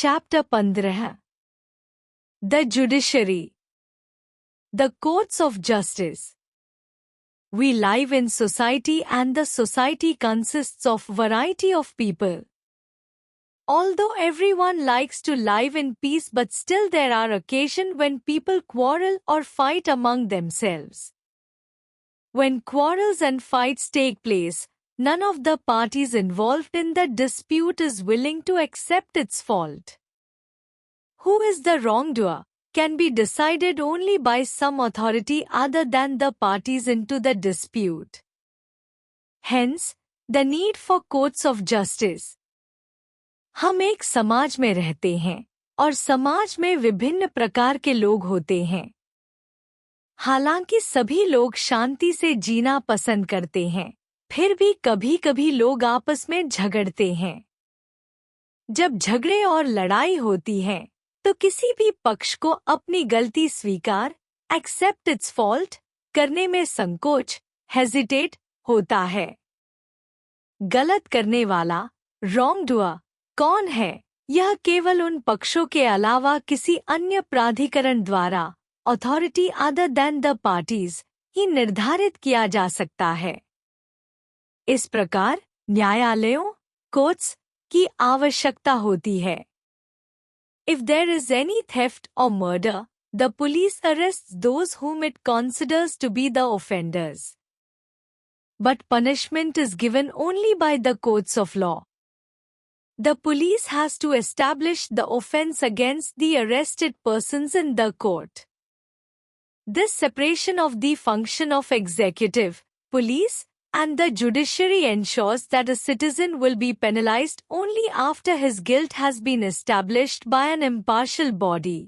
Chapter 15. The Judiciary. The Courts of Justice. We live in society and the society consists of variety of people. Although everyone likes to live in peace, but still there are occasions when people quarrel or fight among themselves. When quarrels and fights take place, none of the parties involved in the dispute is willing to accept its fault. Who is the wrongdoer can be decided only by some authority other than the parties into the dispute. Hence, the need for courts of justice. हम एक समाज में रहते हैं और समाज में विभिन्न प्रकार के लोग होते हैं। हालांकि सभी लोग शांति से जीना पसंद करते हैं, फिर भी कभी-कभी लोग आपस में झगड़ते हैं। जब झगड़े और लड़ाई होती है, तो किसी भी पक्ष को अपनी गलती स्वीकार, एक्सेप्ट इट्स फॉल्ट करने में संकोच, हेजिटेट होता है। गलत करने वाला, रॉन्ग डूअर, कौन है, यह केवल उन पक्षों के अलावा किसी अन्य प्राधिकरण द्वारा, authority other than the parties, ही निर्धारित किया जा सकता है। इस प्रकार न्यायालयों, कोर्ट्स की आवश्यकता होती है। If there is any theft or murder, the police arrests those whom it considers to be the offenders. But punishment is given only by the courts of law. The police has to establish the offense against the arrested persons in the court. This separation of the function of executive, police, and the judiciary ensures that a citizen will be penalized only after his guilt has been established by an impartial body.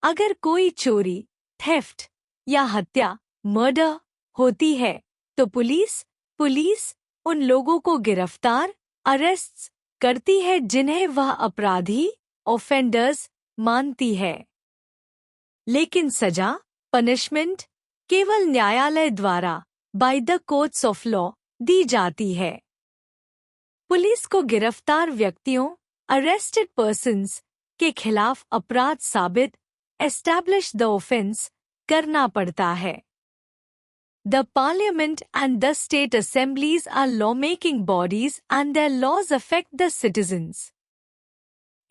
अगर कोई चोरी, theft या हत्या, murder होती है, तो police उन लोगों को गिरफ्तार, अरेस्ट करती है जिन्हें वह अपराधी, ऑफेंडर्स मानती है। लेकिन सजा, पनिशमेंट, केवल न्यायालय द्वारा, by the courts of law, दी जाती है। पुलिस को गिरफ्तार व्यक्तियों, arrested persons, के खिलाफ अपराध साबित, establish the offense, करना पड़ता है। The parliament and the state assemblies are lawmaking bodies and their laws affect the citizens.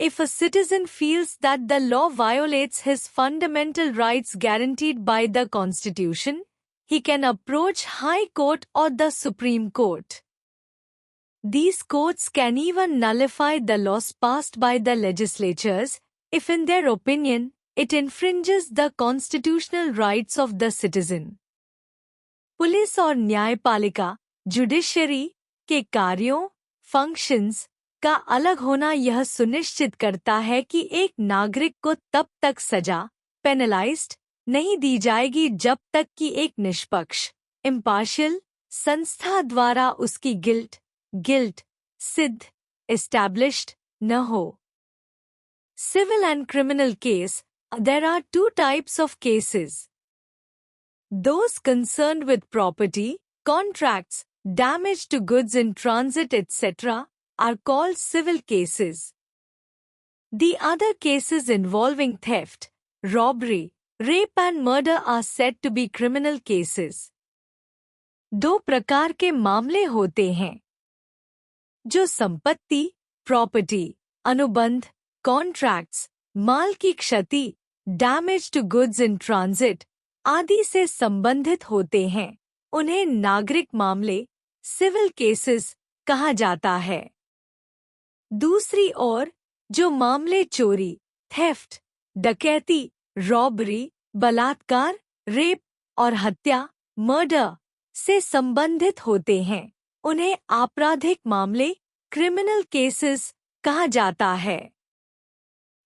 If a citizen feels that the law violates his fundamental rights guaranteed by the Constitution, he can approach High Court or the Supreme Court. These courts can even nullify the laws passed by the legislatures, if in their opinion, it infringes the constitutional rights of the citizen. Police और न्यायपालिका, judiciary, के कार्यों, functions, का अलग होना यह सुनिश्चित करता है कि एक नागरिक को तब तक सजा, पेनलाइज्ड, नहीं दी जाएगी जब तक कि एक निष्पक्ष, इम्पार्शियल, संस्था द्वारा उसकी गिल्ट, सिद्ध, एस्टैब्लिश्ड, न हो। Civil and criminal case, there are two types of cases. Those concerned with property, contracts, damage to goods in transit etc. are called civil cases. The other cases involving theft, robbery, rape and murder are said to be criminal cases. दो प्रकार के मामले होते हैं जो संपत्ति, property, अनुबंध, contracts, माल की क्षति, damage to goods in transit आदि से संबंधित होते हैं, उन्हें नागरिक मामले, सिविल केसेस कहा जाता है। दूसरी ओर जो मामले चोरी, थेफ्ट, डकैती, रॉबरी, बलात्कार, रेप और हत्या, मर्डर से संबंधित होते हैं, उन्हें आपराधिक मामले, क्रिमिनल केसेस कहा जाता है।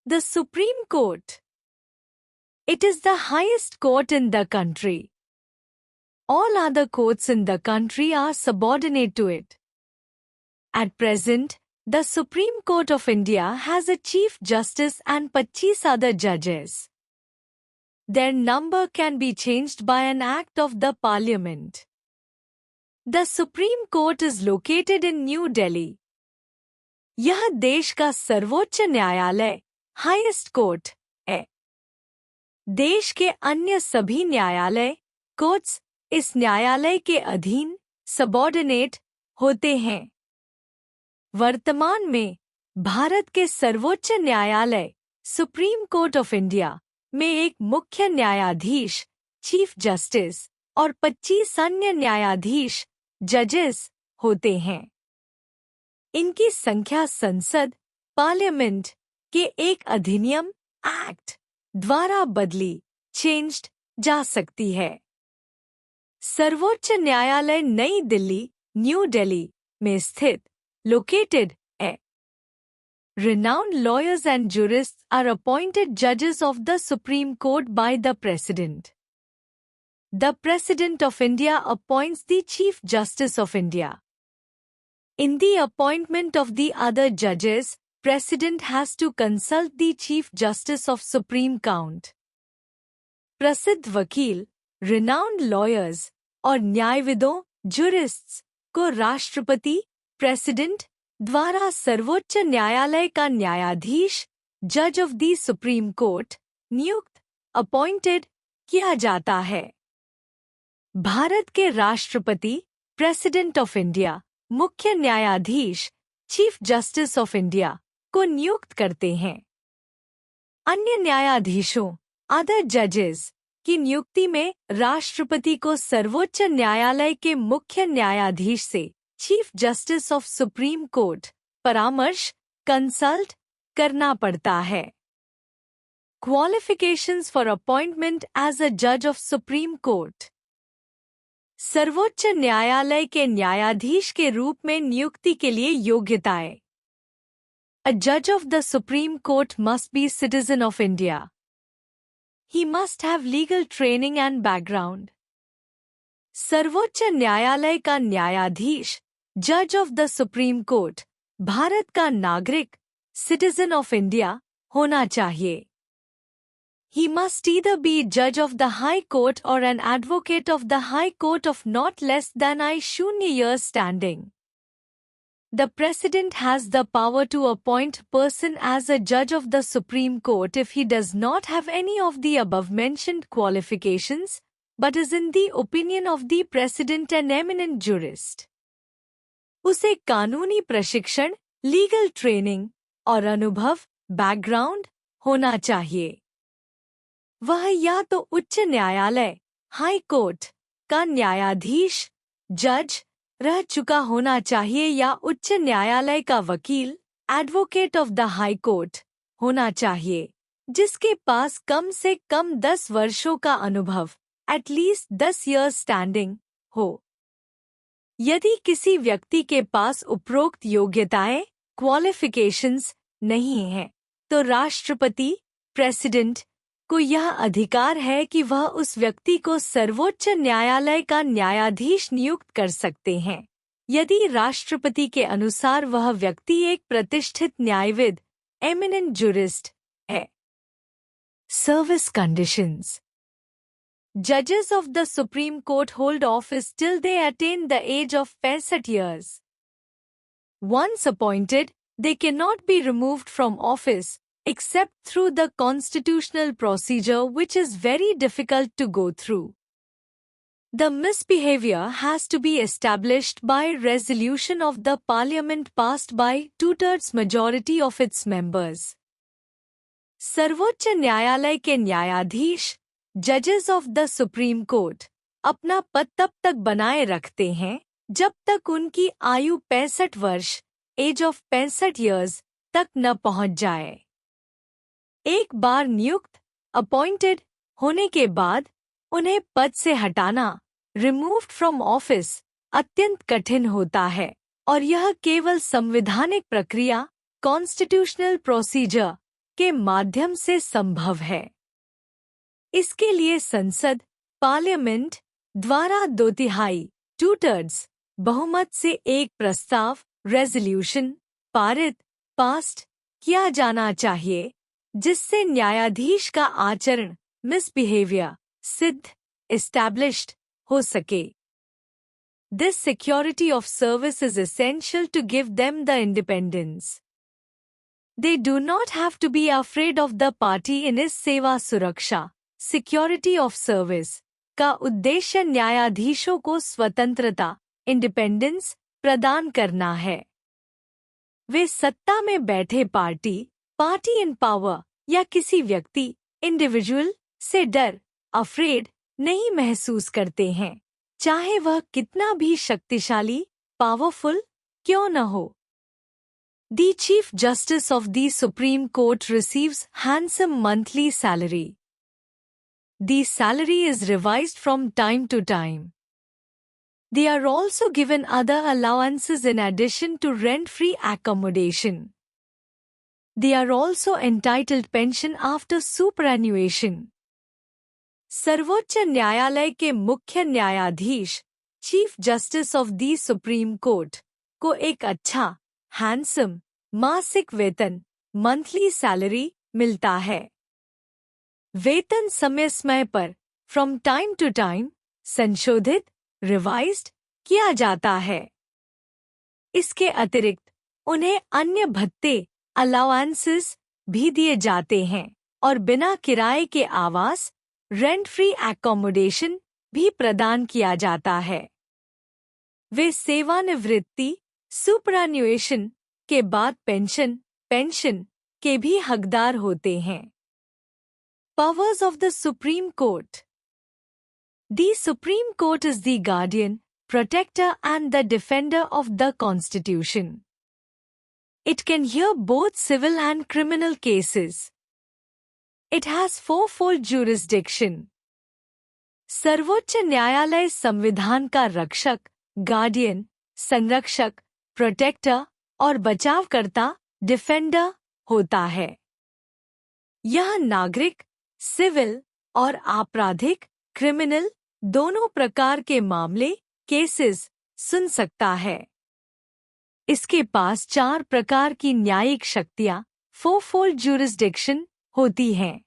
The Supreme Court. It is the highest court in the country. All other courts in the country are subordinate to it. At present, the Supreme Court of India has a Chief Justice and 25 other judges. Their number can be changed by an act of the Parliament. The Supreme Court is located in New Delhi. यह देश का सर्वोच्च न्यायालय, highest court, है। देश के अन्य सभी न्यायालय, कोर्ट्स, इस न्यायालय के अधीन सबऑर्डिनेट होते हैं। वर्तमान में भारत के सर्वोच्च न्यायालय, सुप्रीम कोर्ट ऑफ इंडिया, में एक मुख्य न्यायाधीश, चीफ जस्टिस, और 25 अन्य न्यायाधीश, जजेस, होते हैं। इनकी संख्या संसद, पार्लियामेंट, के एक अधिनियम, एक्ट, द्वारा बदली, चेंज्ड जा सकती है। सर्वोच्च न्यायालय नई दिल्ली, न्यू दिल्ली, में स्थित, लोकेटेड, है। Renowned lawyers and jurists are appointed judges of the Supreme Court by the President. The President of India appoints the Chief Justice of India. In the appointment of the other judges, President has to consult the Chief Justice of Supreme Court. प्रसिद्ध वकील, renowned lawyers और न्यायविदों, jurists, को राष्ट्रपति, President, द्वारा सर्वोच्च न्यायालय का न्यायाधीश, जज ऑफ द सुप्रीम कोर्ट, नियुक्त, अपॉइंटेड, किया जाता है। भारत के राष्ट्रपति, प्रेसिडेंट ऑफ इंडिया, मुख्य न्यायाधीश, चीफ जस्टिस ऑफ इंडिया, को नियुक्त करते हैं। अन्य न्यायाधीशों, अदर जजेस, की नियुक्ति में राष्ट्रपति को सर्वोच्च न्यायालय के मुख्य न्यायाधीश से, chief justice of supreme court, परामर्श, कंसल्ट, करना पड़ता है। Qualifications for appointment as a जज ऑफ सुप्रीम कोर्ट। सर्वोच्च न्यायालय के न्यायाधीश के रूप में नियुक्ति के लिए योग्यताएं। अ जज of the supreme court must be citizen of India. He must have legal training and background. सर्वोच्च न्यायालय का न्यायाधीश, जज of the supreme court, Bharat का नागरिक, सिटीजन ऑफ इंडिया, होना चाहिए। He must either be judge of the High Court or an advocate of the High Court of not less than I0 years standing. The President has the power to appoint person as a judge of the Supreme Court if he does not have any of the above-mentioned qualifications, but is in the opinion of the President an eminent jurist. उसे कानूनी प्रशिक्षण, legal training और अनुभव, background, होना चाहिए। वह या तो उच्च न्यायालय, हाई कोर्ट, का न्यायाधीश, जज, रह चुका होना चाहिए या उच्च न्यायालय का वकील, advocate of the high court, होना चाहिए, जिसके पास कम से कम 10 वर्षों का अनुभव, एटलीस्ट 10 years स्टैंडिंग, हो। यदि किसी व्यक्ति के पास उपरोक्त योग्यताएं, क्वालिफिकेशंस, नहीं हैं, तो राष्ट्रपति, प्रेसिडेंट, को यह अधिकार है कि वह उस व्यक्ति को सर्वोच्च न्यायालय का न्यायाधीश नियुक्त कर सकते हैं, यदि राष्ट्रपति के अनुसार वह व्यक्ति एक प्रतिष्ठित न्यायविद, एमिनेंट जूरिस्ट, है। Service conditions. Judges of the Supreme Court hold office till they attain the age of 65 years. Once appointed, they cannot be removed from office, except through the constitutional procedure which is very difficult to go through. The misbehavior has to be established by resolution of the Parliament passed by 2/3 majority of its members. सर्वोच्च न्यायालय के न्यायाधीश, जजेस of the supreme court, अपना पद तब तक बनाए रखते हैं जब तक उनकी आयु 65 वर्ष, एज ऑफ 65 years, तक न पहुंच जाए। एक बार नियुक्त, अपॉइंटेड, होने के बाद उन्हें पद से हटाना, रिमूव्ड फ्रॉम ऑफिस, अत्यंत कठिन होता है और यह केवल संवैधानिक प्रक्रिया, कॉन्स्टिट्यूशनल प्रोसीजर, के माध्यम से संभव है। इसके लिए संसद, पार्लियामेंट, द्वारा 2/3, 2/3, बहुमत से एक प्रस्ताव, रेजोल्यूशन, पारित, पास्ट, किया जाना चाहिए, जिससे न्यायाधीश का आचरण, मिसबिहेवियर, सिद्ध, एस्टैब्लिश्ड, हो सके। This security of service is essential to give them the independence. They do not have to be afraid of the party in his सेवा सुरक्षा, security of service का उद्देश्य न्यायाधीशों को स्वतंत्रता, इंडिपेंडेंस प्रदान करना है। वे सत्ता में बैठे पार्टी इन पावर या किसी व्यक्ति, इंडिविजुअल से डर, अफ्रेड नहीं महसूस करते हैं, चाहे वह कितना भी शक्तिशाली, पावरफुल क्यों न हो। The Chief Justice of the Supreme Court receives handsome monthly salary. The salary is revised from time to time. They are also given other allowances in addition to rent-free accommodation. They are also entitled pension after superannuation. सर्वोच्च न्यायालय के मुख्य न्यायाधीश, chief justice of the supreme court, को एक अच्छा, handsome, मासिक वेतन, मंथली सैलरी मिलता है। वेतन समय समय पर, फ्रॉम टाइम टू टाइम, संशोधित, रिवाइज्ड किया जाता है। इसके अतिरिक्त उन्हें अन्य भत्ते, अलाउंसेस भी दिए जाते हैं और बिना किराए के आवास, रेंट फ्री एकोमोडेशन भी प्रदान किया जाता है। वे सेवानिवृत्ति, सुपरएन्युएशन के बाद पेंशन के भी हकदार होते हैं। Powers of the Supreme Court. The Supreme Court is the guardian, protector and the defender of the Constitution. It can hear both civil and criminal cases. It has fourfold jurisdiction. सर्वोच्च न्यायालय संविधान का रक्षक, गार्डियन, संरक्षक, protector और बचावकर्ता, defender होता है। यह नागरिक, सिविल और आपराधिक, क्रिमिनल दोनों प्रकार के मामले, केसेस सुन सकता है। इसके पास 4 प्रकार की न्यायिक शक्तियां, फोरफोल्ड jurisdiction होती हैं।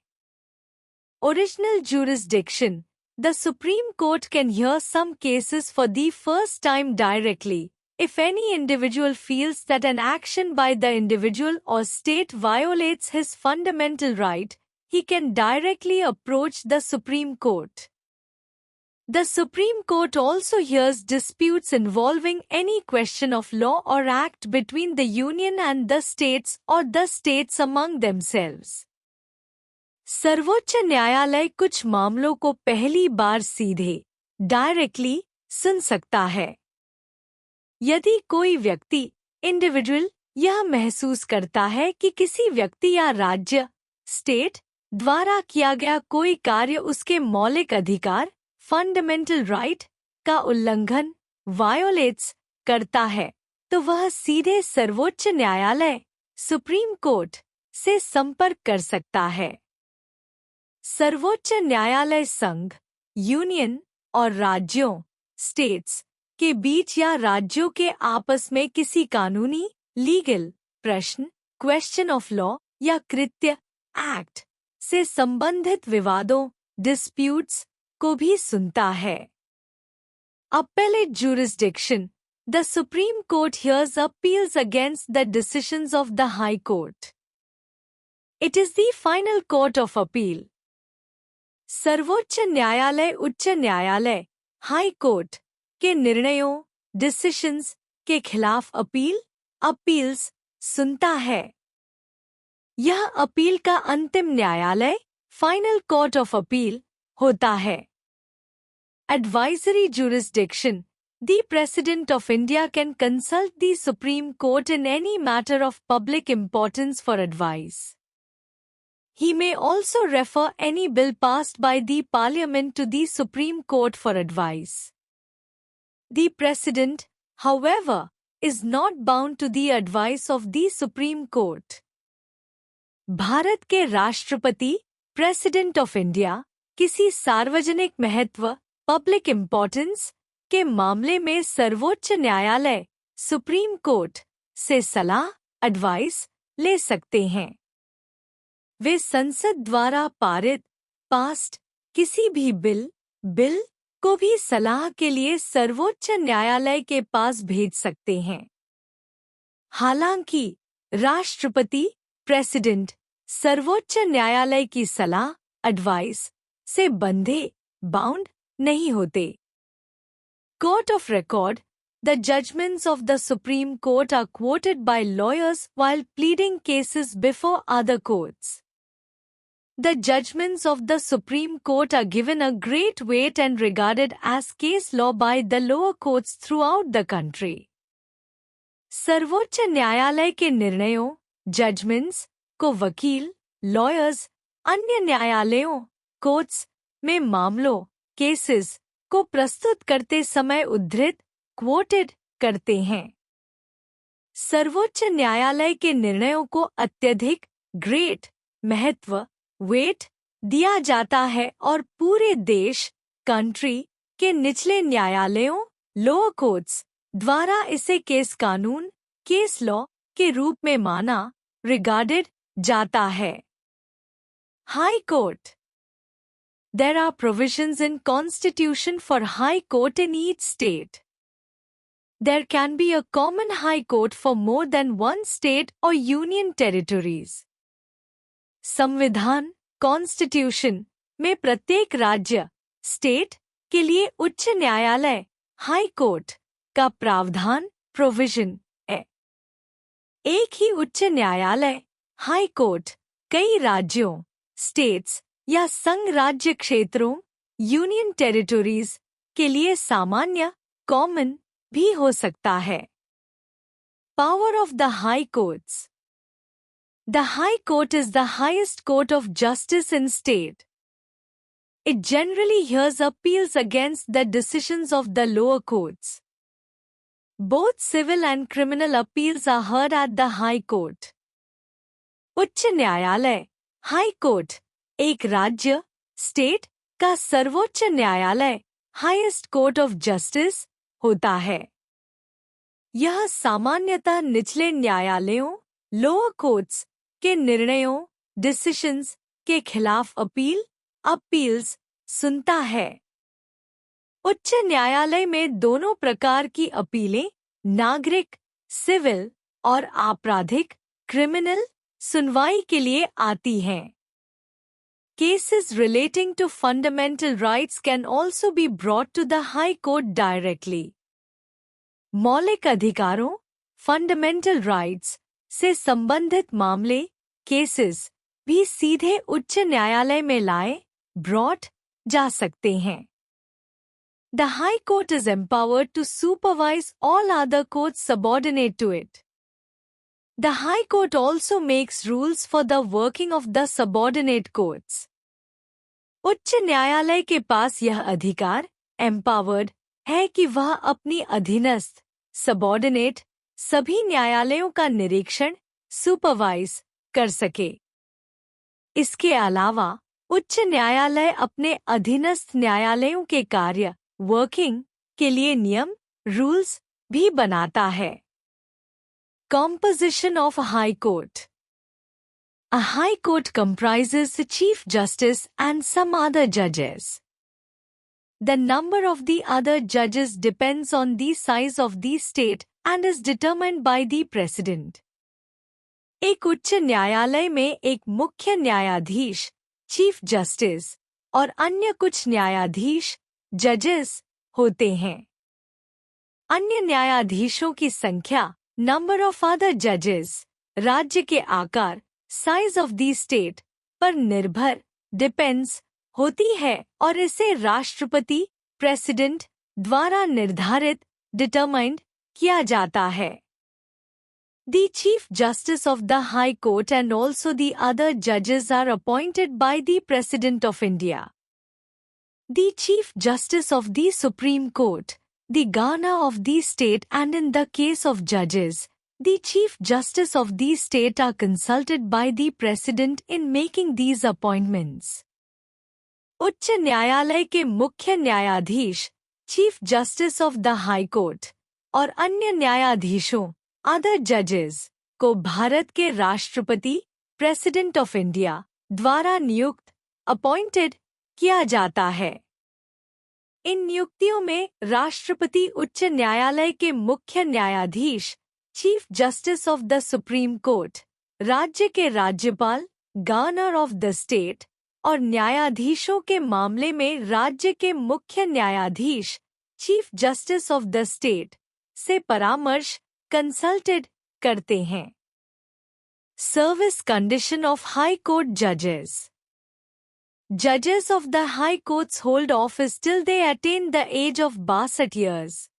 Original jurisdiction. The Supreme Court can hear some cases for the first time directly. If any individual feels that an action by the individual or state violates his fundamental right, he can directly approach the Supreme Court. The Supreme Court also hears disputes involving any question of law or act between the Union and the states or the states among themselves. सर्वोच्च न्यायालय कुछ मामलों को पहली बार सीधे, directly सुन सकता है। यदि कोई व्यक्ति, इंडिविजुअल, यह महसूस करता है कि किसी व्यक्ति या राज्य, स्टेट, द्वारा किया गया कोई कार्य उसके मौलिक अधिकार, फंडामेंटल राइट का उल्लंघन, वायोलेट्स करता है, तो वह सीधे सर्वोच्च न्यायालय, सुप्रीम कोर्ट से संपर्क कर सकता है। सर्वोच्च न्यायालय संघ, यूनियन और राज्यों, स्टेट्स के बीच या राज्यों के आपस में किसी कानूनी, लीगल प्रश्न, क्वेश्चन ऑफ लॉ या कृत्य, एक्ट से संबंधित विवादों, डिस्प्यूट्स को भी सुनता है। Appellate jurisdiction. The Supreme Court hears appeals against the decisions of the High Court. It is the final court of appeal. सर्वोच्च न्यायालय, उच्च न्यायालय, हाई कोर्ट के निर्णयों, डिसीशंस के खिलाफ अपील्स सुनता है। यह अपील का अंतिम न्यायालय, फाइनल कोर्ट ऑफ अपील होता है। Advisory jurisdiction. The President of India can consult the Supreme Court in any matter of public importance for advice. He may also refer any bill passed by the Parliament to the Supreme Court for advice. The President, however, is not bound to the advice of the Supreme Court. Bharat के राष्ट्रपति, President of India, किसी सार्वजनिक महत्व, public importance के मामले में सर्वोच्च न्यायालय, सुप्रीम कोर्ट से सलाह, एडवाइस ले सकते हैं। वे संसद द्वारा पास्ड किसी भी बिल को भी सलाह के लिए सर्वोच्च न्यायालय के पास भेज सकते हैं। हालांकि राष्ट्रपति, प्रेसिडेंट सर्वोच्च न्यायालय की सलाह, एडवाइस से बंधे, बाउंड नहीं होते। Court of record, the judgments of the Supreme Court are quoted by lawyers while pleading cases before other courts. The judgments of the Supreme Court are given a great weight and regarded as case law by the lower courts throughout the country. सर्वोच्च न्यायालय के निर्णयों, judgements को वकील, lawyers, अन्य न्यायालयों, courts में मामलों, केसेस को प्रस्तुत करते समय उद्धृत, क्वोटेड करते हैं। सर्वोच्च न्यायालय के निर्णयों को अत्यधिक, ग्रेट, महत्व, वेट दिया जाता है और पूरे देश, कंट्री के निचले न्यायालयों, लोअर कोर्ट्स द्वारा इसे केस कानून, केस लॉ के रूप में माना, रिगार्डेड जाता है। High court. There are provisions in Constitution for High Court in each state. There can be a common high court for more than one state or union territories. संविधान, constitution में प्रत्येक राज्य, स्टेट के लिए उच्च न्यायालय, हाई कोर्ट का प्रावधान, प्रोविजन है। एक ही उच्च न्यायालय, हाई कोर्ट कई राज्यों, स्टेट्स या संघ राज्य क्षेत्रों, यूनियन टेरिटोरीज के लिए सामान्य, कॉमन भी हो सकता है। Power of the high courts. The high court is the highest court of justice in state. It generally hears appeals against the decisions of the lower courts. Both civil and criminal appeals are heard at the High Court. उच्च न्यायालय, high court, एक राज्य, state का सर्वोच्च न्यायालय, highest court of justice होता है। यह सामान्यतः निचले न्यायालयों, लोअर कोर्ट्स के निर्णयों, डिसीजंस के खिलाफ अपील्स सुनता है। उच्च न्यायालय में दोनों प्रकार की अपीलें, नागरिक, सिविल और आपराधिक, क्रिमिनल सुनवाई के लिए आती हैं। Cases relating to fundamental rights can also be brought to the High Court directly. मौलिक अधिकारों, फंडामेंटल राइट्स से संबंधित मामले, केसेस भी सीधे उच्च न्यायालय में लाए, ब्रॉट जा सकते हैं। The High Court is empowered to supervise all other courts subordinate to it. The High Court also makes rules for the working of the subordinate courts. उच्च न्यायालय के पास यह अधिकार, empowered, है कि वह अपनी अधीनस्थ, सबॉर्डिनेट, सभी न्यायालयों का निरीक्षण, सुपरवाइज कर सके। इसके अलावा उच्च न्यायालय अपने अधीनस्थ न्यायालयों के कार्य, वर्किंग के लिए नियम, रूल्स भी बनाता है। Composition of a High Court. A High Court comprises the Chief Justice and some other judges. The number of the other judges depends on the size of the state and is determined by the President. एक उच्च न्यायालय में एक मुख्य न्यायाधीश, chief justice और अन्य कुछ न्यायाधीश, जजेस होते हैं। अन्य न्यायाधीशों की संख्या, नंबर ऑफ अदर जजेस, राज्य के आकार, साइज ऑफ द स्टेट पर निर्भर, डिपेंड्स होती है और इसे राष्ट्रपति, प्रेसिडेंट द्वारा निर्धारित, डिटरमाइंड किया जाता है। The Chief Justice of the High Court and also the other judges are appointed by the President of India. The Chief Justice of the Supreme Court, the governor of the state, and in the case of judges, the Chief Justice of the state are consulted by the President in making these appointments. उच्च न्यायालय के मुख्य न्यायाधीश, Chief Justice of the High Court, और अन्य न्यायाधीशों, other जजेस को भारत के राष्ट्रपति, प्रेसिडेंट ऑफ इंडिया द्वारा नियुक्त, अपॉइंटेड किया जाता है। इन नियुक्तियों में राष्ट्रपति उच्च न्यायालय के मुख्य न्यायाधीश, chief justice of the supreme court, राज्य के राज्यपाल, गवर्नर ऑफ द स्टेट, और न्यायाधीशों के मामले में राज्य के मुख्य न्यायाधीश, chief justice of the state, से परामर्श, कंसल्टेड करते हैं। Service condition of high court जजेस। Judges of the high courts hold office till they attain the age of 62 years.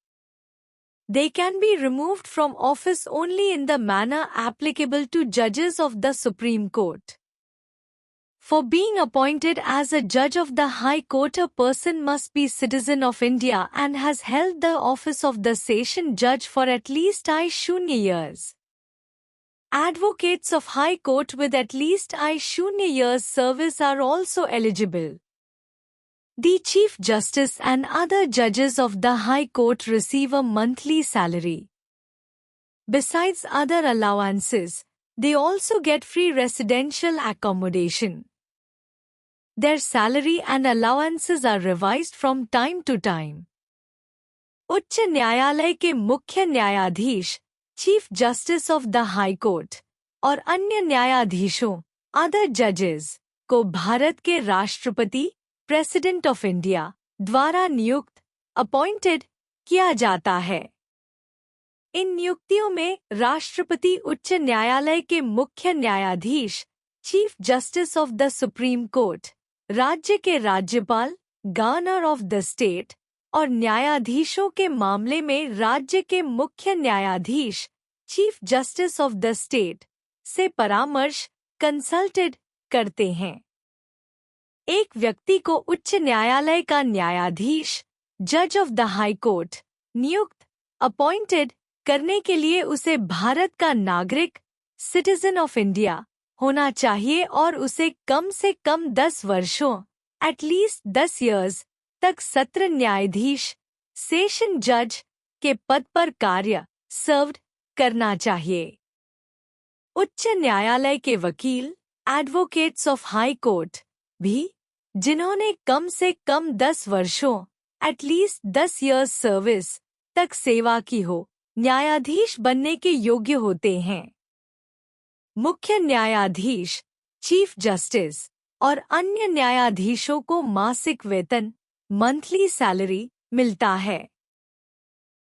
They can be removed from office only in the manner applicable to judges of the Supreme Court. For being appointed as a judge of the High Court, a person must be citizen of India and has held the office of the session judge for at least 0 years. Advocates of High Court with at least 0 years service are also eligible. The Chief Justice and other judges of the High Court receive a monthly salary. Besides other allowances, they also get free residential accommodation. Their salary and allowances are revised from time to time. उच्च न्यायालय के मुख्य न्यायाधीश, chief justice of the high court, और अन्य न्यायाधीशों, other जजेस, को भारत के राष्ट्रपति, प्रेसिडेंट ऑफ इंडिया, द्वारा नियुक्त, अपॉइंटेड, किया जाता है। इन नियुक्तियों में राष्ट्रपति उच्च न्यायालय के मुख्य न्यायाधीश, chief justice of the supreme court, राज्य के राज्यपाल, गवर्नर ऑफ द स्टेट, और न्यायाधीशों के मामले में राज्य के मुख्य न्यायाधीश, chief justice of the state, से परामर्श, कंसल्टेड करते हैं। एक व्यक्ति को उच्च न्यायालय का न्यायाधीश, जज ऑफ द हाई कोर्ट, नियुक्त, अपॉइंटेड करने के लिए उसे भारत का नागरिक, सिटीजन ऑफ इंडिया, होना चाहिए और उसे कम से कम 10 वर्षों, एटलीस्ट 10 ईयर्स, तक सत्र न्यायाधीश, सेशन जज, के पद पर कार्य, सर्व्ड करना चाहिए। उच्च न्यायालय के वकील, एडवोकेट्स ऑफ हाई कोर्ट, भी, जिन्होंने कम से कम 10 वर्षों, एटलीस्ट 10 ईयर्स सर्विस, तक सेवा की हो, न्यायाधीश बनने के योग्य होते हैं। मुख्य न्यायाधीश, चीफ जस्टिस, और अन्य न्यायाधीशों को मासिक वेतन, मंथली सैलरी, मिलता है।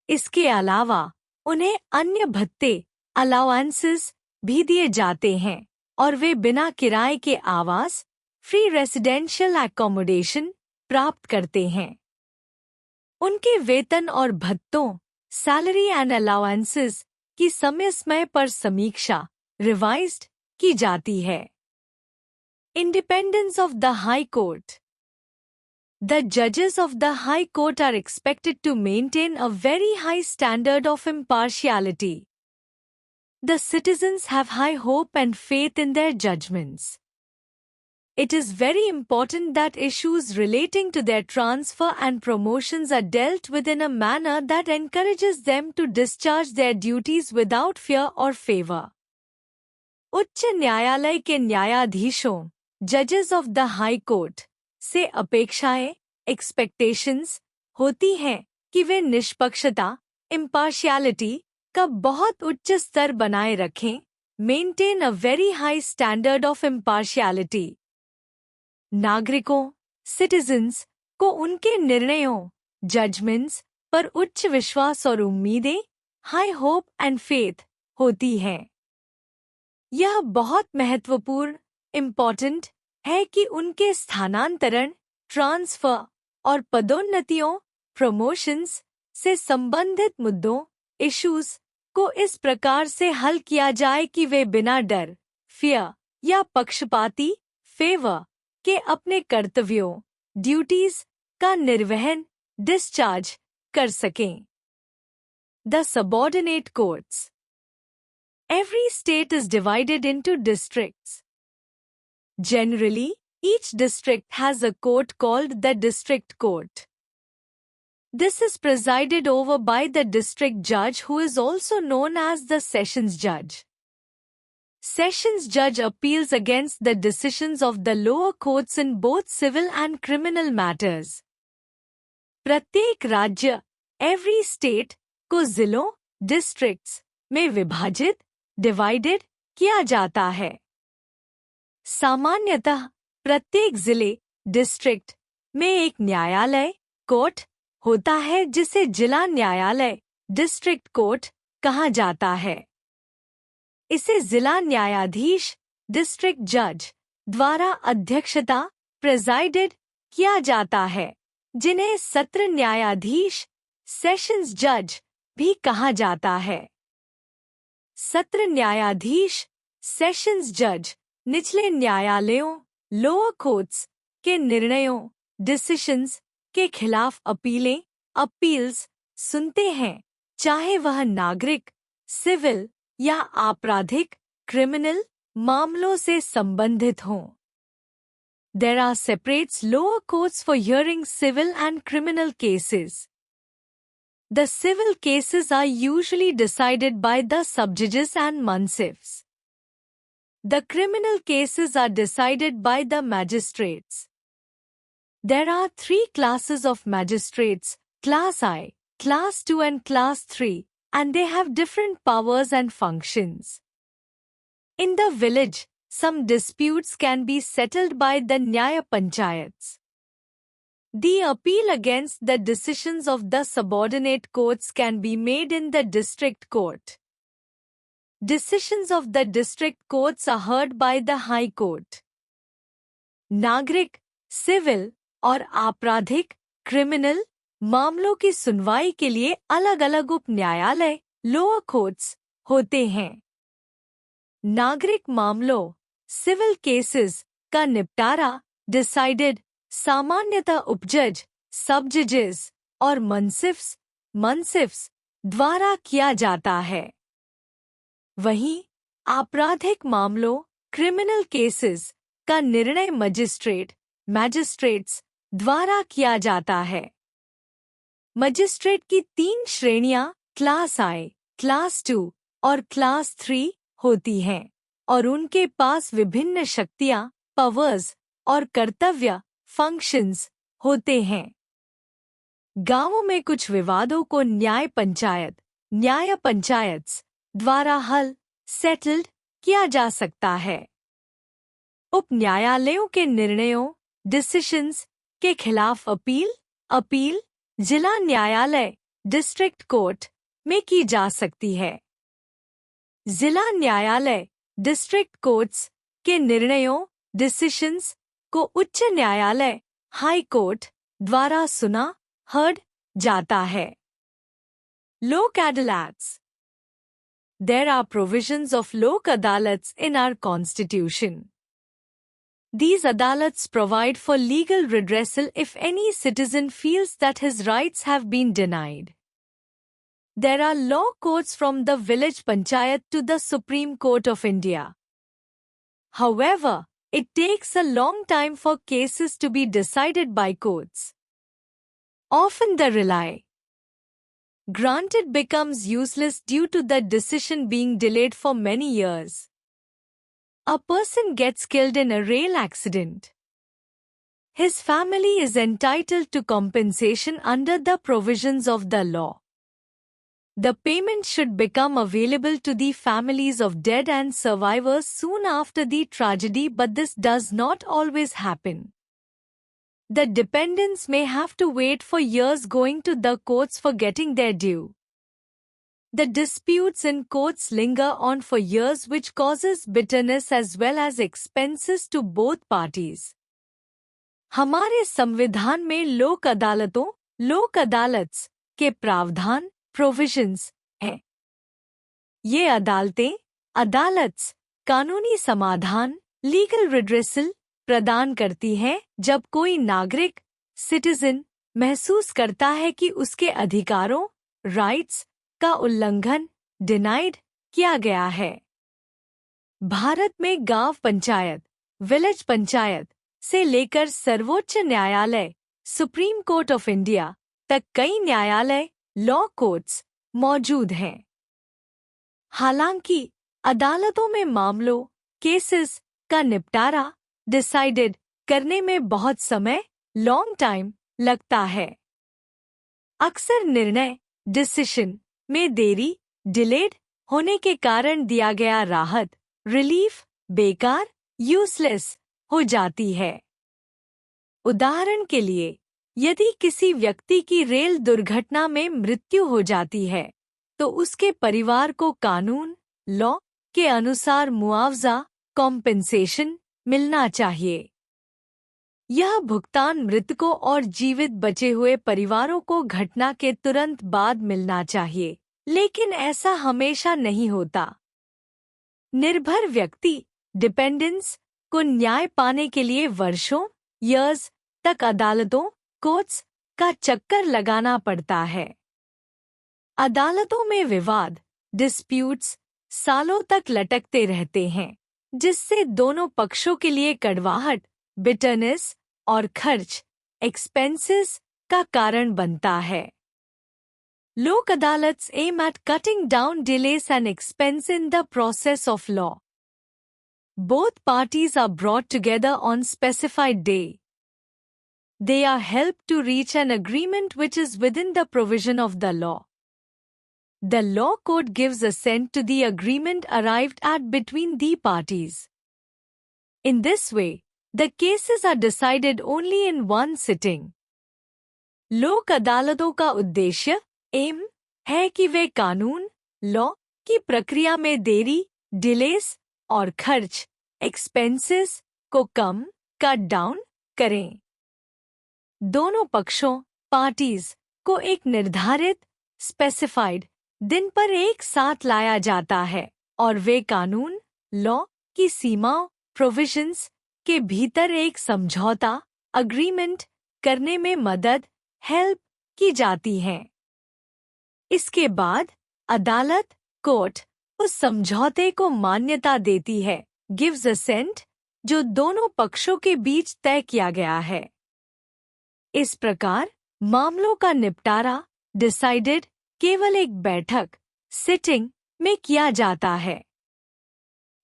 इसके अलावा उन्हें अन्य भत्ते, अलाउंसेस, भी दिए जाते हैं और वे बिना किराए के आवास, फ्री रेसिडेंशियल एकोमोडेशन, प्राप्त करते हैं। उनके वेतन और भत्तों, सैलरी एंड अलाउंसेस, की समय समय पर समीक्षा, रिवाइज्ड, की जाती है। Independence of the high court. The judges of the High Court are expected to maintain a very high standard of impartiality. The citizens have high hope and faith in their judgments. It is very important that issues relating to their transfer and promotions are dealt with in a manner that encourages them to discharge their duties without fear or favor. उच्च न्यायालय के न्यायाधीशों, जजेस of the high court, से अपेक्षाएं, expectations, होती हैं कि वे निष्पक्षता, इम्पार्शियलिटी, का बहुत उच्च स्तर बनाए रखें, maintain a very high standard of impartiality. नागरिकों, सिटीजन्स, को उनके निर्णयों, जजमेंट्स, पर उच्च विश्वास और उम्मीदें, हाई होप एंड फेथ, होती हैं। यह बहुत महत्वपूर्ण, इम्पॉर्टेंट, है कि उनके स्थानांतरण, ट्रांसफर और पदोन्नतियों, प्रमोशंस, से संबंधित मुद्दों, इश्यूज, को इस प्रकार से हल किया जाए कि वे बिना डर, फियर, या पक्षपाती, फेवर, के अपने कर्तव्यों, ड्यूटीज, का निर्वहन, डिस्चार्ज, कर सकें। The subordinate courts. Every state is divided into districts. Generally, each district has a court called the district court. This is presided over by the district judge, who is also known as the sessions judge. Sessions judge appeals against the decisions of the lower courts in both civil and criminal matters. प्रत्येक राज्य, every state, को जिलों, districts, में विभाजित, divided, किया जाता है। सामान्यतः प्रत्येक जिले डिस्ट्रिक्ट में एक न्यायालय कोर्ट होता है जिसे जिला न्यायालय डिस्ट्रिक्ट कोर्ट कहा जाता है। इसे जिला न्यायाधीश डिस्ट्रिक्ट जज द्वारा अध्यक्षता प्रेजाइडेड किया जाता है, जिन्हें सत्र न्यायाधीश सेशंस जज भी कहा जाता है। सत्र न्यायाधीश सेशंस जज निचले न्यायालयों लोअर कोर्ट्स के निर्णयों डिसीशंस के खिलाफ अपील्स सुनते हैं, चाहे वह नागरिक सिविल या आपराधिक क्रिमिनल मामलों से संबंधित हों। There are separate lower courts for hearing civil and criminal cases. The civil cases are usually decided by the subjudges and mansifs. The criminal cases are decided by the magistrates. There are 3 classes of magistrates, Class I, Class 2 and Class 3, and they have different powers and functions. In the village, some disputes can be settled by the Nyaya Panchayats. The appeal against the decisions of the subordinate courts can be made in the district court. Decisions of the district courts are heard by the High Court. नागरिक, civil और आपराधिक criminal मामलों की सुनवाई के लिए अलग-अलग उप न्यायालय लोअर कोर्ट्स होते हैं। नागरिक मामलों सिविल केसेस का निपटारा डिसाइडेड सामान्यतः उपजज सब जजेस और मनसिफ्स द्वारा किया जाता है। वहीं आपराधिक मामलों क्रिमिनल केसेस का निर्णय मैजिस्ट्रेट्स द्वारा किया जाता है। मजिस्ट्रेट की 3 श्रेणियां क्लास I, क्लास 2 और क्लास 3 होती हैं और उनके पास विभिन्न शक्तियां पावर्स और कर्तव्य फंक्शंस होते हैं। गांवों में कुछ विवादों को न्याय पंचायत्स द्वारा सेटल्ड किया जा सकता है। उप न्यायालयों के निर्णयों डिसीशंस के खिलाफ अपील जिला न्यायालय डिस्ट्रिक्ट कोर्ट में की जा सकती है। जिला न्यायालय डिस्ट्रिक्ट कोर्ट्स के निर्णयों डिसीशंस को उच्च न्यायालय हाई कोर्ट द्वारा हर्ड जाता है। Lok अदालत्स। There are provisions of Lok Adalats in our constitution. These adalats provide for legal redressal if any citizen feels that his rights have been denied. There are law courts from the village panchayat to the Supreme Court of India. However, it takes a long time for cases to be decided by courts. Often the relay granted becomes useless due to the decision being delayed for many years. A person gets killed in a rail accident. His family is entitled to compensation under the provisions of the law. The payment should become available to the families of dead and survivors soon after the tragedy, but this does not always happen. The dependents may have to wait for years going to the courts for getting their due. The disputes in courts linger on for years, which causes bitterness as well as expenses to both parties. हमारे संविधान में लोक अदालत्स के प्रावधान provisions हैं। ये अदालत्स कानूनी समाधान लीगल रिड्रेसल प्रदान करती है जब कोई नागरिक सिटीजन महसूस करता है कि उसके अधिकारों राइट्स का उल्लंघन डिनाइड किया गया है। भारत में गांव पंचायत विलेज पंचायत से लेकर सर्वोच्च न्यायालय सुप्रीम कोर्ट ऑफ इंडिया तक कई न्यायालय लॉ कोर्ट्स मौजूद हैं। हालांकि अदालतों में मामलों केसेस का निपटारा डिसाइडेड करने में बहुत समय लॉन्ग टाइम लगता है। अक्सर निर्णय डिसीजन में देरी डिलेड होने के कारण दिया गया राहत रिलीफ बेकार, यूजलेस हो जाती है। उदाहरण के लिए, यदि किसी व्यक्ति की रेल दुर्घटना में मृत्यु हो जाती है, तो उसके परिवार को कानून लॉ के अनुसार मुआवजा कॉम्पेंसेशन मिलना चाहिए। यह भुगतान मृतकों और जीवित बचे हुए परिवारों को घटना के तुरंत बाद मिलना चाहिए, लेकिन ऐसा हमेशा नहीं होता। निर्भर व्यक्ति डिपेंडेंस को न्याय पाने के लिए वर्षों ईयर्स तक अदालतों कोर्ट्स का चक्कर लगाना पड़ता है। अदालतों में विवाद डिस्प्यूट्स सालों तक लटकते रहते हैं, जिससे दोनों पक्षों के लिए कड़वाहट बिटरनेस और खर्च एक्सपेंसेस का कारण बनता है। Lok Adalats aim at cutting down delays and expense in the process of law. Both parties are brought together on specified day. They are helped to reach an agreement which is within the provision of the law. The law court gives assent to the agreement arrived at between the parties. In this way, the cases are decided only in one sitting. लोक अदालतों का उद्देश्य M है कि वे कानून law की प्रक्रिया में देरी डिलेस और खर्च एक्सपेंसेस को कम कट डाउन करें। दोनों पक्षों पार्टीज को एक निर्धारित स्पेसिफाइड दिन पर एक साथ लाया जाता है और वे कानून लॉ की सीमाओं प्रोविजंस के भीतर एक समझौता अग्रीमेंट करने में मदद हेल्प की जाती है। इसके बाद अदालत कोर्ट उस समझौते को मान्यता देती है गिव्स असेंट जो दोनों पक्षों के बीच तय किया गया है। इस प्रकार मामलों का निपटारा डिसाइडेड केवल एक बैठक सिटिंग में किया जाता है।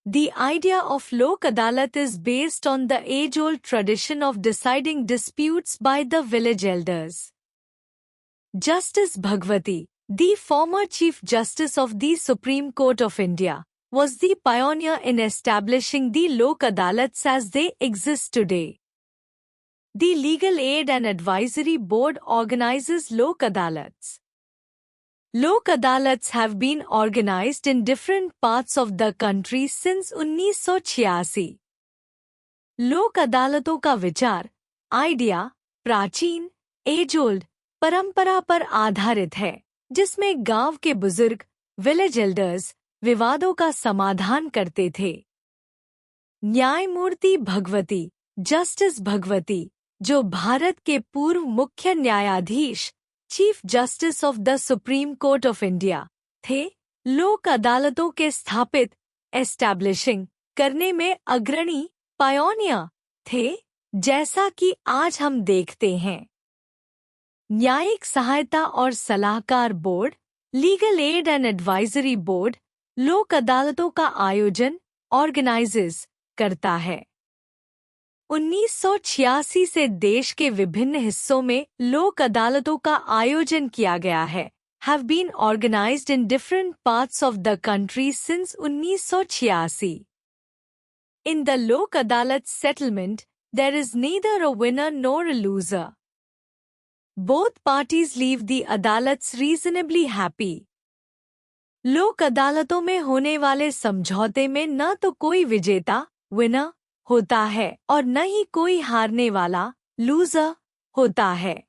The idea of Lok Adalat is based on the age-old tradition of deciding disputes by the village elders. Justice Bhagwati, the former Chief Justice of the Supreme Court of India, was the pioneer in establishing the Lok Adalats as they exist today. The Legal Aid and Advisory Board organizes Lok Adalats. Lok Adalats have been organized in different parts of the country since 1986. लोक अदालतों का विचार idea प्राचीन as old परंपरा पर आधारित है, जिसमें गांव के बुजुर्ग विलेज एल्डर्स विवादों का समाधान करते थे। न्यायमूर्ति भगवती जस्टिस भगवती, जो भारत के पूर्व मुख्य न्यायाधीश chief justice of the supreme court of India थे, लोक अदालतों के स्थापित एस्टैब्लिशिंग करने में अग्रणी पायोनियर थे, जैसा कि आज हम देखते हैं। न्यायिक सहायता और सलाहकार board legal aid and advisory board लोक अदालतों का आयोजन ऑर्गेनाइजेस करता है। 1986 से देश के विभिन्न हिस्सों में लोक अदालतों का आयोजन किया गया है। Have been organized in different parts of the country since 1986. In the Lok Adalat settlement, there is neither a winner nor a loser. Both parties leave the adalats reasonably happy. लोक अदालतों में होने वाले समझौते में न तो कोई विजेता विनर होता है और न ही कोई हारने वाला लूजर होता है।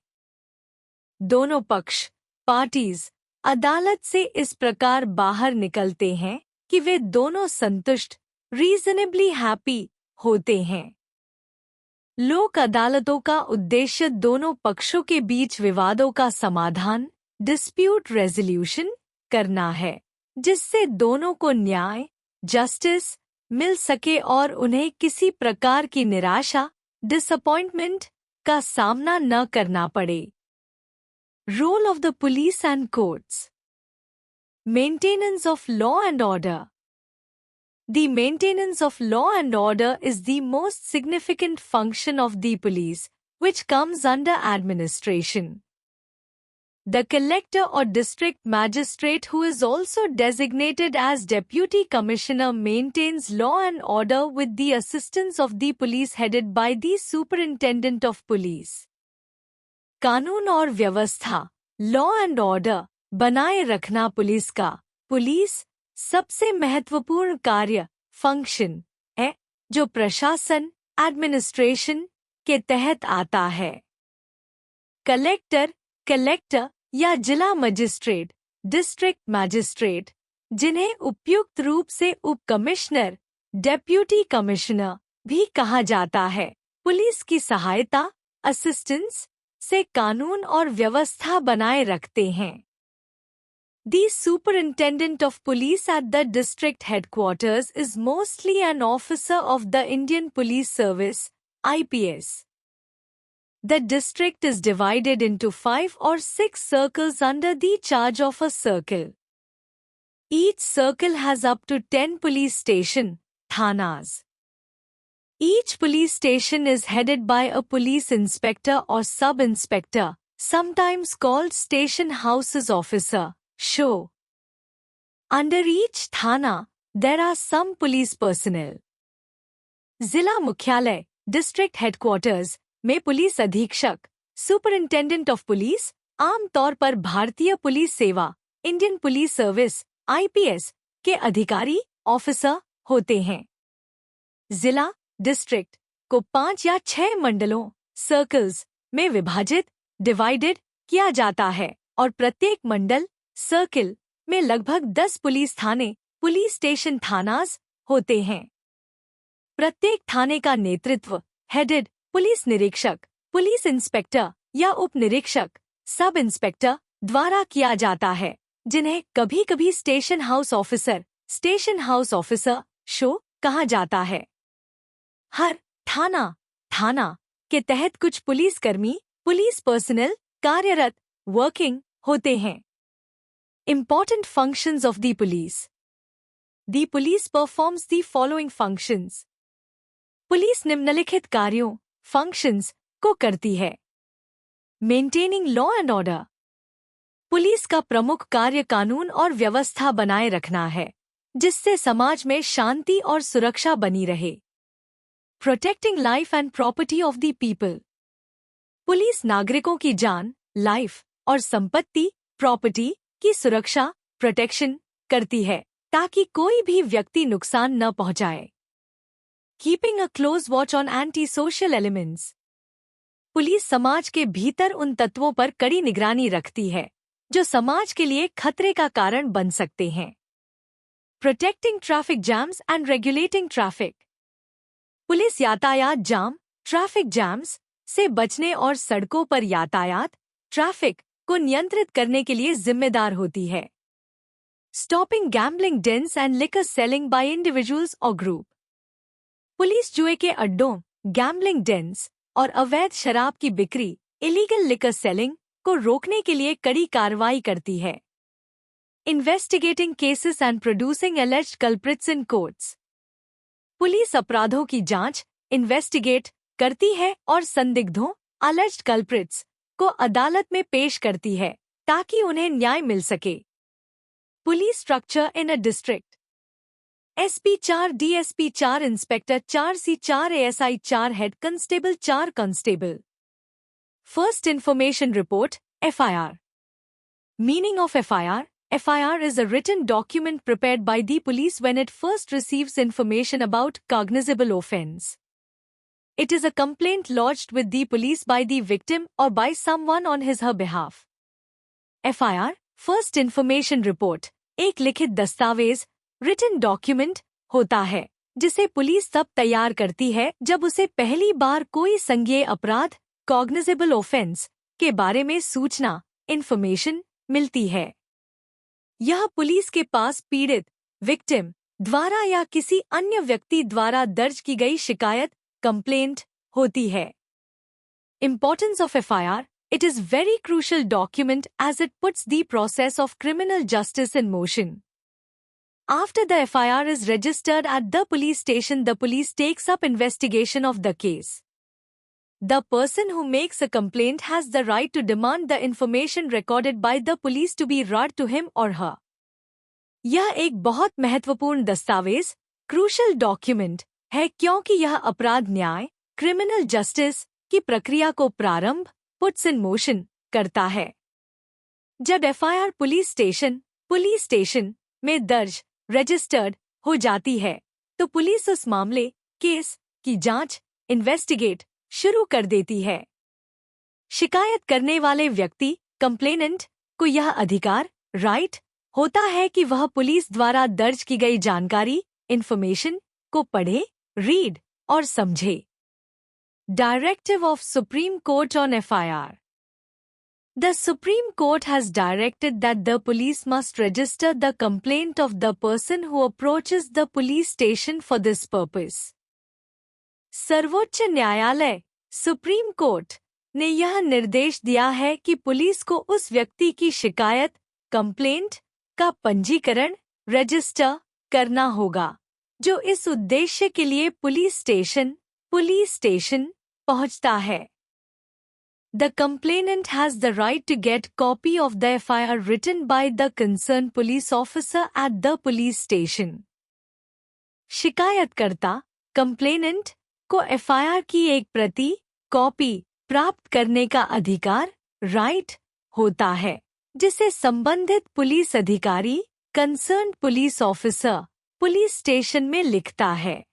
दोनों पक्ष पार्टीज अदालत से इस प्रकार बाहर निकलते हैं कि वे दोनों संतुष्ट रीजनेबली हैप्पी होते हैं। लोक अदालतों का उद्देश्य दोनों पक्षों के बीच विवादों का समाधान डिस्प्यूट रेजोल्यूशन करना है, जिससे दोनों को न्याय जस्टिस मिल सके और उन्हें किसी प्रकार की निराशा डिसअपॉइंटमेंट का सामना न करना पड़े। Role of the police and courts maintenance of law and order The maintenance of law and order is the most significant function of the police, which comes under administration. The collector or district magistrate, who is also designated as deputy commissioner, maintains law and order with the assistance of the police headed by the superintendent of police. कानून और व्यवस्था, law and order बनाए रखना police सबसे महत्वपूर्ण कार्य function है जो प्रशासन एडमिनिस्ट्रेशन के तहत आता है। कलेक्टर या जिला मजिस्ट्रेट, डिस्ट्रिक्ट मैजिस्ट्रेट, जिन्हें उपयुक्त रूप से उप कमिश्नर, डेप्यूटी कमिश्नर भी कहा जाता है, पुलिस की सहायता असिस्टेंस से कानून और व्यवस्था बनाए रखते हैं। The superintendent of police at the district headquarters is mostly an officer of the Indian Police Service, IPS. The district is divided into 5 or 6 circles under the charge of a circle. Each circle has up to 10 police station, thanas. Each police station is headed by a police inspector or sub-inspector, sometimes called station houses officer. Show. Under each thana, there are some police personnel. जिला मुख्यालय, district headquarters में police अधीक्षक, superintendent of police, आमतौर पर भारतीय police सेवा, Indian police service, IPS के अधिकारी, ऑफिसर होते हैं। जिला, डिस्ट्रिक्ट को 5 या 6 मंडलों, सर्कल्स में विभाजित, डिवाइडेड किया जाता है और प्रत्येक मंडल, सर्किल में लगभग 10 पुलिस थाने, पुलिस स्टेशन थानास होते हैं। प्रत्येक थाने का नेतृत्व हेडेड पुलिस निरीक्षक, पुलिस इंस्पेक्टर या उप निरीक्षक, सब इंस्पेक्टर द्वारा किया जाता है, जिन्हें कभी-कभी स्टेशन हाउस ऑफिसर शो कहा जाता है। हर थाना के तहत कुछ पुलिसकर्मी, पुलिस पर्सनल कार्यरत, वर्किंग होते हैं। Important functions of the police. The police performs the following functions. Police निम्नलिखित कार्यों, functions को करती है। Maintaining law and order. Police का प्रमुख कार्य कानून और व्यवस्था बनाए रखना है, जिससे समाज में शांति और सुरक्षा बनी रहे। Protecting life and property of the people. Police नागरिकों की जान, लाइफ और संपत्ति, प्रॉपर्टी की सुरक्षा, प्रोटेक्शन करती है ताकि कोई भी व्यक्ति नुकसान न पहुंचाए। Keeping a close watch on anti social elements. Police समाज के भीतर उन तत्वों पर कड़ी निगरानी रखती है जो समाज के लिए खतरे का कारण बन सकते हैं। Protecting traffic jams and regulating traffic. Police यातायात जाम, ट्रैफिक जैम्स से बचने और सड़कों पर यातायात, ट्रैफिक को नियंत्रित करने के लिए जिम्मेदार होती है। Stopping gambling dens and liquor selling by individuals और ग्रुप। पुलिस जुए के अड्डों, गैम्बलिंग डेन्स और अवैध शराब की बिक्री, इलीगल लिकर सेलिंग को रोकने के लिए कड़ी कार्रवाई करती है। Investigating cases and producing एलिज्ड culprits in courts. Police अपराधों की जांच, इन्वेस्टिगेट करती है और संदिग्धों, एलिज्ड कल्प्रिट्स को अदालत में पेश करती है ताकि उन्हें न्याय मिल सके। Police structure in a district. SP 4, DSP 4, inspector 4, C 4, ASI 4, head constable 4 constable. First information report, FIR। Meaning of FIR. FIR is a written document prepared by the police when it first receives information about cognizable offense. It is a complaint lodged with the police by the victim or by someone on his her behalf. FIR, First Information Report, एक लिखित दस्तावेज, written document होता है, जिसे police तब तैयार करती है जब उसे पहली बार कोई संज्ञेय अपराध, cognizable offense, के बारे में सूचना, information, मिलती है। यह पुलिस के पास पीड़ित, victim, द्वारा या किसी अन्य व्यक्ति द्वारा दर्ज की गई शिकायत, कंप्लेंट होती है। Importance of FIR. It is very crucial document as it puts the process of criminal justice in motion. After the FIR is registered at the police station, the police takes up investigation of the case. The person who makes a complaint has the right to demand the information recorded by the police to be read to him or her. यह एक बहुत महत्वपूर्ण दस्तावेज, crucial document है क्योंकि यह अपराध न्याय, क्रिमिनल जस्टिस की प्रक्रिया को प्रारंभ, पुट्स इन मोशन करता है। जब एफआईआर पुलिस स्टेशन में दर्ज, रजिस्टर्ड हो जाती है, तो पुलिस उस मामले, केस की जांच, इन्वेस्टिगेट शुरू कर देती है। शिकायत करने वाले व्यक्ति, कंप्लेनेंट, को यह अधिकार, राइट, होता है कि वह पुलिस द्वारा दर्ज की गई जानकारी, इन्फॉर्मेशन को पढ़े, रीड और समझे। Directive of supreme court on FIR. The Supreme Court has directed that the police must register the complaint of the person who approaches the police station for this purpose. सर्वोच्च न्यायालय, supreme court, ने यह निर्देश दिया है कि police को उस व्यक्ति की शिकायत, कंप्लेंट का पंजीकरण, रजिस्टर करना होगा, जो इस उद्देश्य के लिए पुलिस स्टेशन पहुंचता है। The complainant has the right to get copy of the FIR written by the concerned police officer at the police station. शिकायतकर्ता, कंप्लेनेंट, को एफआईआर की एक प्रति, कॉपी प्राप्त करने का अधिकार, राइट, होता है, जिसे संबंधित पुलिस अधिकारी, concerned police officer, police station में लिखता है।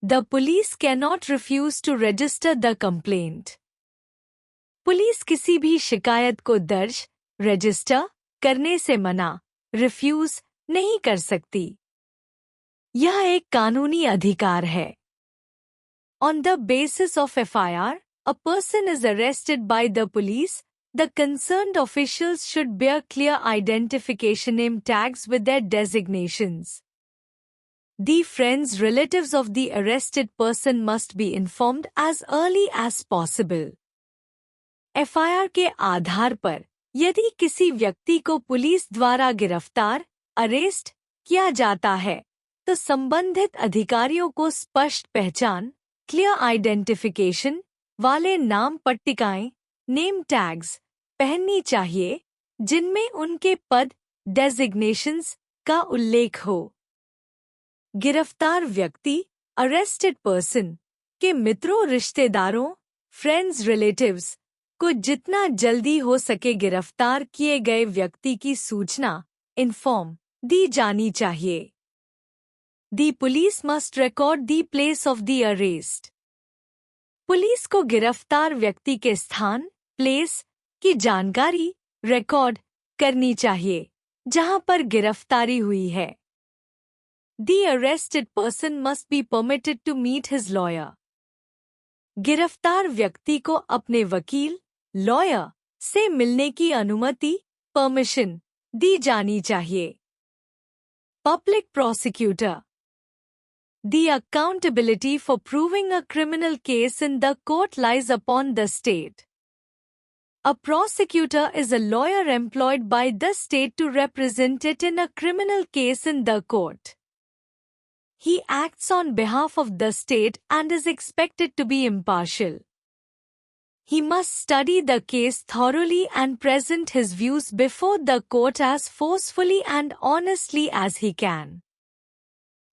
The police cannot refuse to register the complaint. Police किसी भी शिकायत को दर्ज, रजिस्टर करने से मना, रिफ्यूज नहीं कर सकती। यह एक कानूनी अधिकार है। On the basis of FIR, a person is arrested by the police. The concerned officials should bear clear identification name tags with their designations. The friends, relatives of the arrested person must be informed as early as possible. FIR के आधार पर यदि किसी व्यक्ति को police द्वारा गिरफ्तार, arrest किया जाता है, तो संबंधित अधिकारियों को स्पष्ट पहचान, क्लियर आइडेंटिफिकेशन वाले नाम पट्टिकाएं, नेम टैग्स पहननी चाहिए, जिनमें उनके पद, डेजिग्नेशंस का उल्लेख हो। गिरफ्तार व्यक्ति, अरेस्टेड पर्सन, के मित्रों, रिश्तेदारों, फ्रेंड्स, रिलेटिव्स को जितना जल्दी हो सके गिरफ्तार किए गए व्यक्ति की सूचना, इन्फॉर्म दी जानी चाहिए। The police must record the place of the arrest. Police को गिरफ्तार व्यक्ति के स्थान, प्लेस की जानकारी रिकॉर्ड करनी चाहिए, जहां पर गिरफ्तारी हुई है। The arrested person must be permitted to meet his lawyer. गिरफ्तार व्यक्ति को अपने वकील, लॉयर से मिलने की अनुमति, परमिशन दी जानी चाहिए। Public prosecutor. The accountability for proving a criminal case in the court lies upon the state. A prosecutor is a lawyer employed by the state to represent it in a criminal case in the court. He acts on behalf of the state and is expected to be impartial. He must study the case thoroughly and present his views before the court as forcefully and honestly as he can.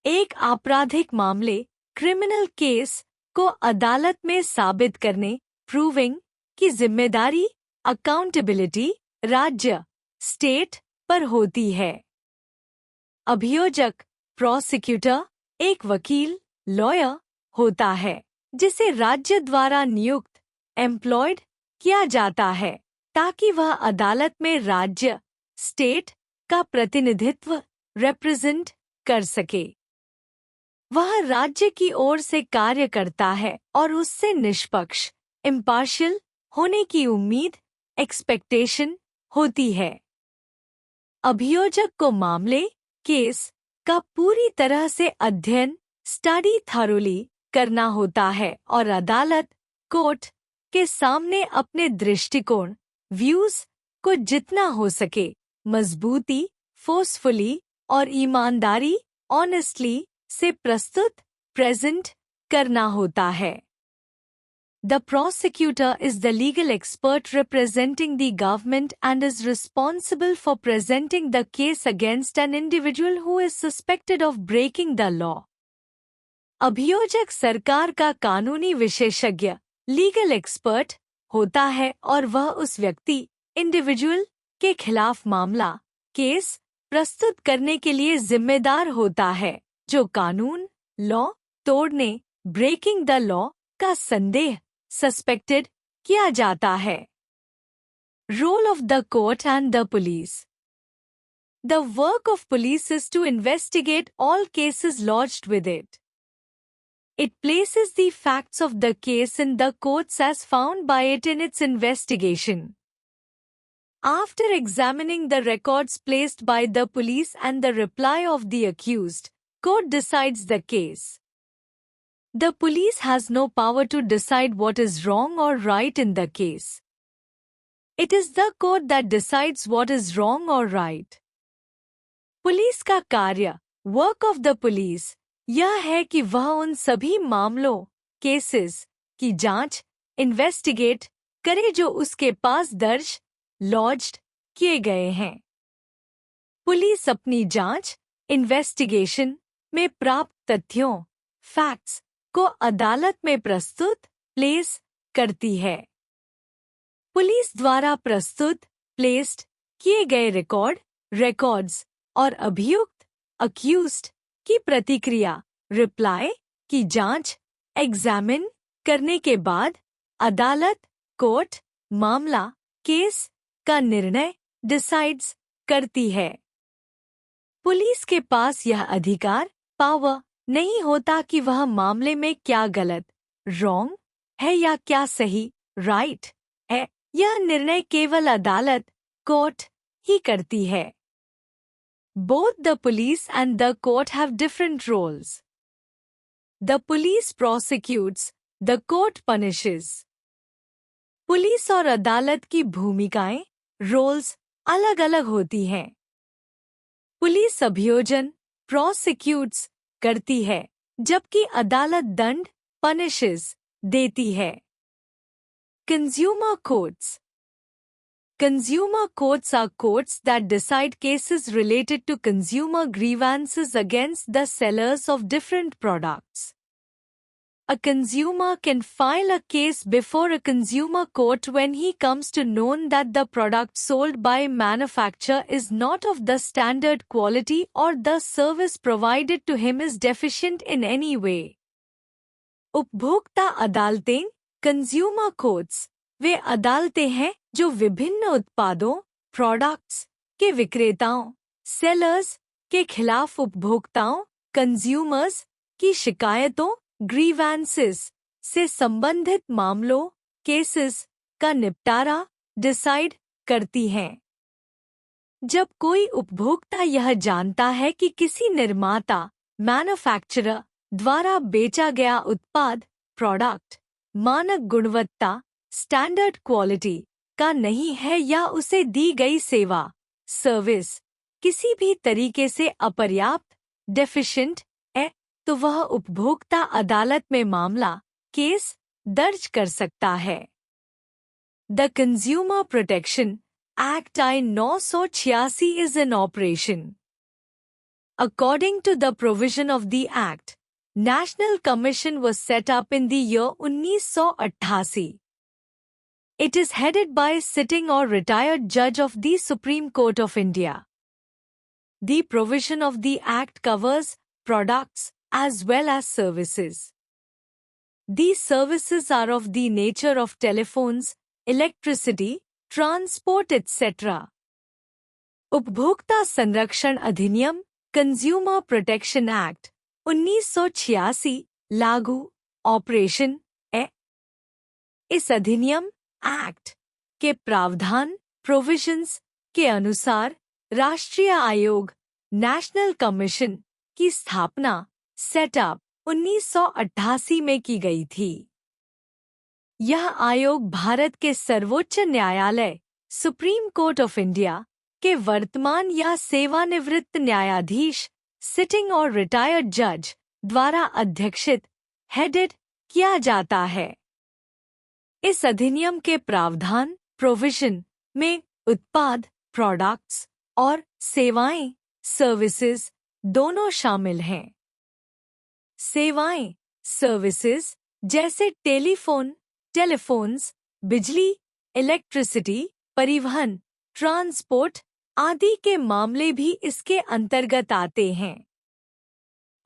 एक आपराधिक मामले, criminal case, को अदालत में साबित करने, proving, की जिम्मेदारी, अकाउंटेबिलिटी, राज्य, स्टेट पर होती है। अभियोजक, प्रोसिक्यूटर, एक वकील, लॉयर होता है, जिसे राज्य द्वारा नियुक्त, एम्प्लॉयड किया जाता है, ताकि वह अदालत में राज्य, स्टेट का प्रतिनिधित्व, रिप्रेजेंट कर सके। वह राज्य की ओर से कार्य करता है और उससे निष्पक्ष, इम्पार्शियल होने की उम्मीद, एक्सपेक्टेशन होती है। अभियोजक को मामले, केस का पूरी तरह से अध्ययन, स्टडी थरोली करना होता है और अदालत, कोर्ट के सामने अपने दृष्टिकोण, व्यूज को जितना हो सके मजबूती, फोर्सफुली और ईमानदारी, ऑनेस्टली से प्रस्तुत, प्रेजेंट करना होता है। The prosecutor is the legal expert representing the government and is responsible for presenting the case against an individual who is suspected of breaking the law. अभियोजक सरकार का कानूनी विशेषज्ञ लीगल एक्सपर्ट होता है और वह उस व्यक्ति इंडिविजुअल के खिलाफ मामला केस प्रस्तुत करने के लिए जिम्मेदार होता है जो कानून लॉ तोड़ने ब्रेकिंग द लॉ का संदेह सस्पेक्टेड किया जाता है. Role of the court and the police. The work of police is to investigate all cases lodged with it. It places the facts of the case in the courts as found by it in its investigation. After examining the records placed by the police and the reply of the accused, court decides the case. The police has no power to decide what is wrong or right in the case. It is the court that decides what is wrong or right. Police का कार्य, work of the police, यह है कि वह उन सभी मामलों cases की जांच इन्वेस्टिगेट करे जो उसके पास दर्ज लॉज्ड किए गए हैं. पुलिस अपनी जांच इन्वेस्टिगेशन में प्राप्त तथ्यों फैक्ट्स को अदालत में प्रस्तुत प्लेस करती है. पुलिस द्वारा प्रस्तुत प्लेस्ड किए गए रिकॉर्ड्स और अभियुक्त अक्यूज्ड की प्रतिक्रिया रिप्लाई की जांच एग्जामिन करने के बाद अदालत कोर्ट मामला केस का निर्णय डिसाइड्स करती है. पुलिस के पास यह अधिकार पावर नहीं होता कि वह मामले में क्या गलत रॉन्ग है या क्या सही राइट है. यह निर्णय केवल अदालत कोर्ट ही करती है. Both the police and the court have different roles. The police prosecutes, the court punishes. Police और अदालत की भूमिकाएं रोल्स अलग अलग होती हैं. पुलिस अभियोजन प्रोसिक्यूट्स करती है जबकि अदालत दंड पनिशेस देती है. Consumer courts. Consumer courts are courts that decide cases related to consumer grievances against the sellers of different products. A consumer can file a case before a consumer court when he comes to know that the product sold by manufacturer is not of the standard quality or the service provided to him is deficient in any way. उपभोक्ता अदालतें consumer courts वे अदालतें हैं जो विभिन्न उत्पादों products के विक्रेताओं sellers के खिलाफ उपभोक्ताओं कंज्यूमर्स की शिकायतों ग्रीवेंसेस से संबंधित मामलों केसेस का निपटारा डिसाइड करती हैं. जब कोई उपभोक्ता यह जानता है कि किसी निर्माता मैन्युफैक्चरर द्वारा बेचा गया उत्पाद प्रोडक्ट मानक गुणवत्ता स्टैंडर्ड क्वालिटी का नहीं है या उसे दी गई सेवा सर्विस किसी भी तरीके से अपर्याप्त डेफिशिएंट है तो वह उपभोक्ता अदालत में मामला केस दर्ज कर सकता है. द कंज्यूमर प्रोटेक्शन एक्ट आई 986 is in operation. According to the provision of the act national commission was set up in the year 1988. It is headed by a sitting or retired judge of the Supreme Court of India. The provision of the Act covers products as well as services. These services are of the nature of telephones, electricity, transport etc. उपभोक्ता संरक्षण अधिनियम consumer protection act 1986 लागू operation है. इस अधिनियम act के प्रावधान provisions के अनुसार राष्ट्रीय आयोग नेशनल कमीशन की स्थापना सेटअप 1988 में की गई थी. यह आयोग भारत के सर्वोच्च न्यायालय सुप्रीम कोर्ट ऑफ इंडिया के वर्तमान या सेवानिवृत्त न्यायाधीश सिटिंग और रिटायर्ड जज द्वारा अध्यक्षित हेडेड किया जाता है. इस अधिनियम के प्रावधान प्रोविजन में उत्पाद प्रोडक्ट्स और सेवाएं सर्विसेज दोनों शामिल हैं। सेवाएं सर्विसेज जैसे टेलीफोन्स, बिजली, इलेक्ट्रिसिटी, परिवहन, ट्रांसपोर्ट आदि के मामले भी इसके अंतर्गत आते हैं।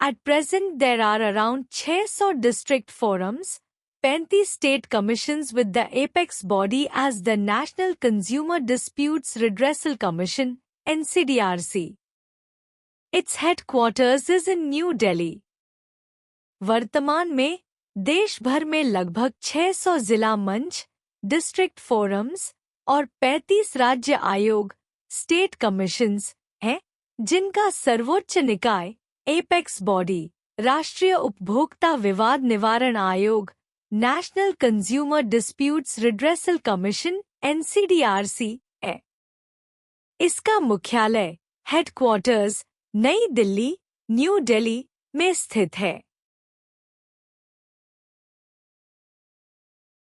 At present there are around 600 district forums, 35 state commissions with the apex body as the National Consumer Disputes Redressal Commission, NCDRC. Its headquarters is in New Delhi. वर्तमान में देश भर में लगभग 600 जिला मंच, डिस्ट्रिक्ट फोरम्स और 35 राज्य आयोग, स्टेट कमीशंस हैं, जिनका सर्वोच्च निकाय एपेक्स बॉडी, राष्ट्रीय उपभोक्ता विवाद निवारण आयोग, national consumer disputes redressal commission NCDRC है। इसका मुख्यालय हेडक्वार्टर्स नई दिल्ली, न्यू दिल्ली में स्थित है।